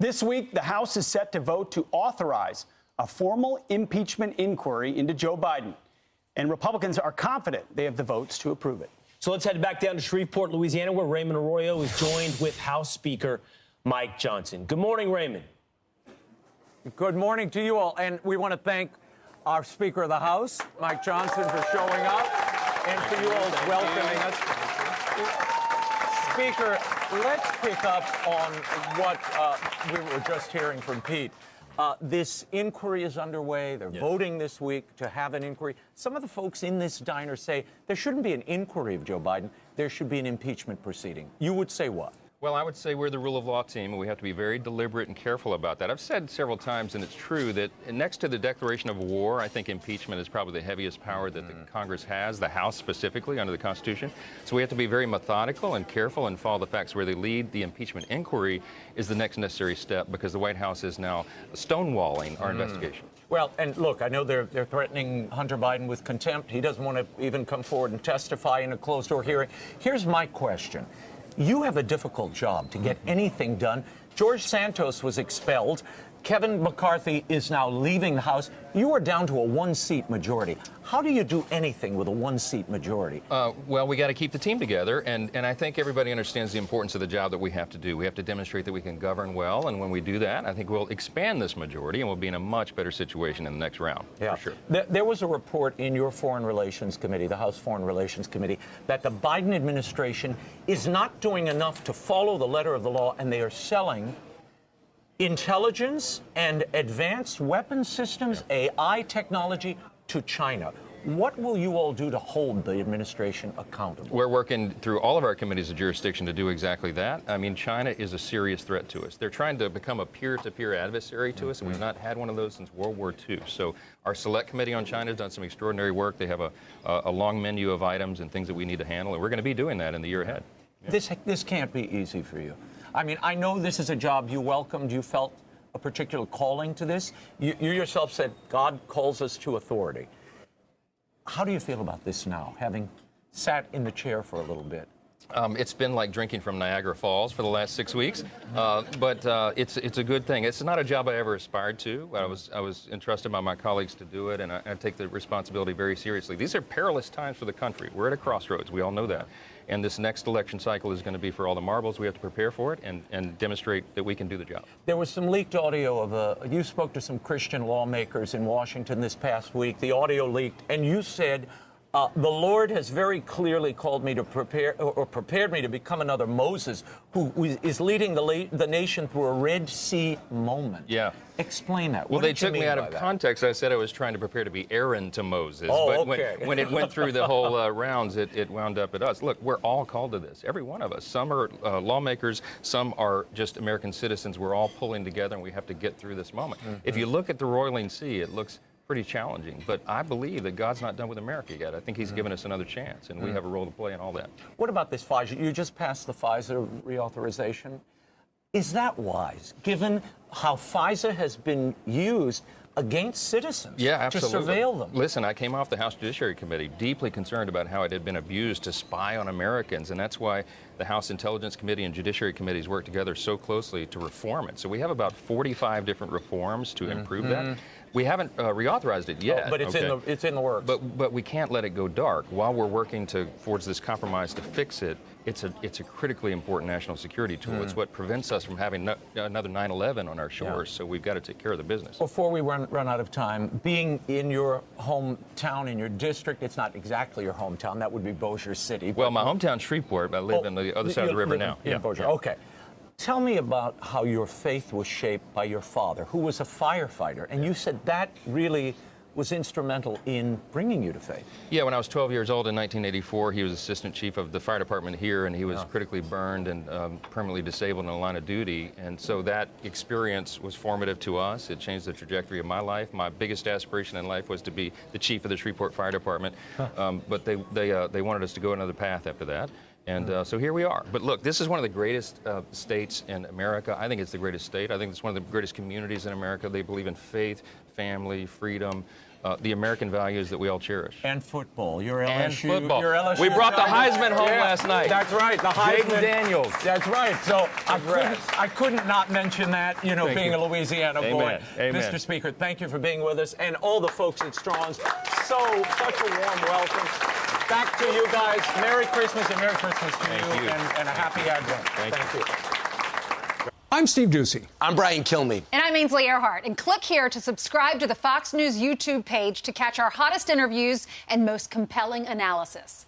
This week, the House is set to vote to authorize a formal impeachment inquiry into Joe Biden. And Republicans are confident they have the votes to approve it. So let's head back down to Shreveport, Louisiana, where Raymond Arroyo is joined with House Speaker Mike Johnson. Good morning, Raymond. Good morning to you all. And we want to thank our Speaker of the House, Mike Johnson, for showing up, and for you all welcoming us. Speaker, let's pick up on what we were just hearing from Pete. This inquiry is underway. They're voting this week to have an inquiry. Some of the folks in this diner say there shouldn't be an inquiry of Joe Biden. There should be an impeachment proceeding. You would say what? Well, I would say we're the rule of law team, and we have to be very deliberate and careful about that. I've said several times, and it's true, that next to the declaration of war, I think impeachment is probably the heaviest power that the Congress has, the House specifically, under the Constitution. So we have to be very methodical and careful and follow the facts where they lead. The impeachment inquiry is the next necessary step because the White House is now stonewalling our investigation. Well, and look, I know they're threatening Hunter Biden with contempt. He doesn't want to even come forward and testify in a closed-door hearing. Here's my question. You have a difficult job to get anything done. George Santos was expelled. Kevin McCarthy is now leaving the House. You are down to a one-seat majority. How do you do anything with a one-seat majority? Well, we got to keep the team together, and I think everybody understands the importance of the job that we have to do. We have to demonstrate that we can govern well, and when we do that, I think we'll expand this majority, and we'll be in a much better situation in the next round, for sure. There was a report in your Foreign Relations Committee, the House Foreign Relations Committee, that the Biden administration is not doing enough to follow the letter of the law, and they are selling intelligence and advanced weapon systems, AI technology, to China. What will you all do to hold the administration accountable? We're working through all of our committees of jurisdiction to do exactly that. I mean, China is a serious threat to us. They're trying to become a peer-to-peer adversary to us, and we've not had one of those since World War II. So our Select Committee on China has done some extraordinary work. They have a long menu of items and things that we need to handle, and we're going to be doing that in the year ahead. This can't be easy for you. I mean, I know this is a job you welcomed. You felt a particular calling to this. You yourself said God calls us to authority. How do you feel about this now, having sat in the chair for a little bit? It's been like drinking from Niagara Falls for the last 6 weeks, but it's a good thing. It's not a job I ever aspired to. I was entrusted by my colleagues to do it, and I take the responsibility very seriously. These are perilous times for the country. We're at a crossroads. We all know that. And this next election cycle is going to be for all the marbles. We have to prepare for it and demonstrate that we can do the job. There was some leaked audio of you spoke to some Christian lawmakers in Washington this past week. The audio leaked, and you said, the Lord has very clearly called me to prepared me to become another Moses who is leading the nation through a Red Sea moment. Yeah. Explain that. Well, they took me out of context. I said I was trying to prepare to be Aaron to Moses. Oh, but okay. when it went through the whole rounds, it wound up at us. Look, we're all called to this, every one of us. Some are lawmakers, some are just American citizens. We're all pulling together, and we have to get through this moment. If you look at the roiling sea, it looks pretty challenging, but I believe that God's not done with America yet. I think he's given us another chance, and we have a role to play in all that. What about this FISA? You just passed the FISA reauthorization. Is that wise, given how FISA has been used against citizens to surveil them? Listen, I came off the House Judiciary Committee deeply concerned about how it had been abused to spy on Americans, and that's why the House Intelligence Committee and Judiciary Committees work together so closely to reform it. So we have about 45 different reforms to improve that. We haven't reauthorized it yet. But it's in the works. But we can't let it go dark. While we're working towards this compromise to fix it, it's a critically important national security tool. It's what prevents us from having another 9/11 on our shores. So we've got to take care of the business. Before we run out of time, being in your hometown, in your district, it's not exactly your hometown. That would be Bossier City. Well, my hometown's Shreveport, but I live on the other side of the river now. In Bossier. Okay. Tell me about how your faith was shaped by your father, who was a firefighter. And you said that really was instrumental in bringing you to faith. Yeah, when I was 12 years old in 1984, he was assistant chief of the fire department here, and he was critically burned and permanently disabled in the line of duty. And so that experience was formative to us. It changed the trajectory of my life. My biggest aspiration in life was to be the chief of the Shreveport Fire Department, but they wanted us to go another path after that. And so here we are. But look, this is one of the greatest states in America. I think it's the greatest state. I think it's one of the greatest communities in America. They believe in faith, family, freedom, the American values that we all cherish. And football. Your LSU. And football. Your LSU We brought the Tigers. Heisman home last night. That's right. The Heisman. Jaden Daniels. That's right. So I couldn't not mention that, you know, Thank being you. a Louisiana boy. Amen. Amen. Mr. Speaker, thank you for being with us. And all the folks at Strong's, such a warm welcome. Back to you guys. Merry Christmas and Merry Christmas to you. And a happy Advent. Thank you. I'm Steve Ducey. I'm Brian Kilmeade. And I'm Ainsley Earhart. And click here to subscribe to the Fox News YouTube page to catch our hottest interviews and most compelling analysis.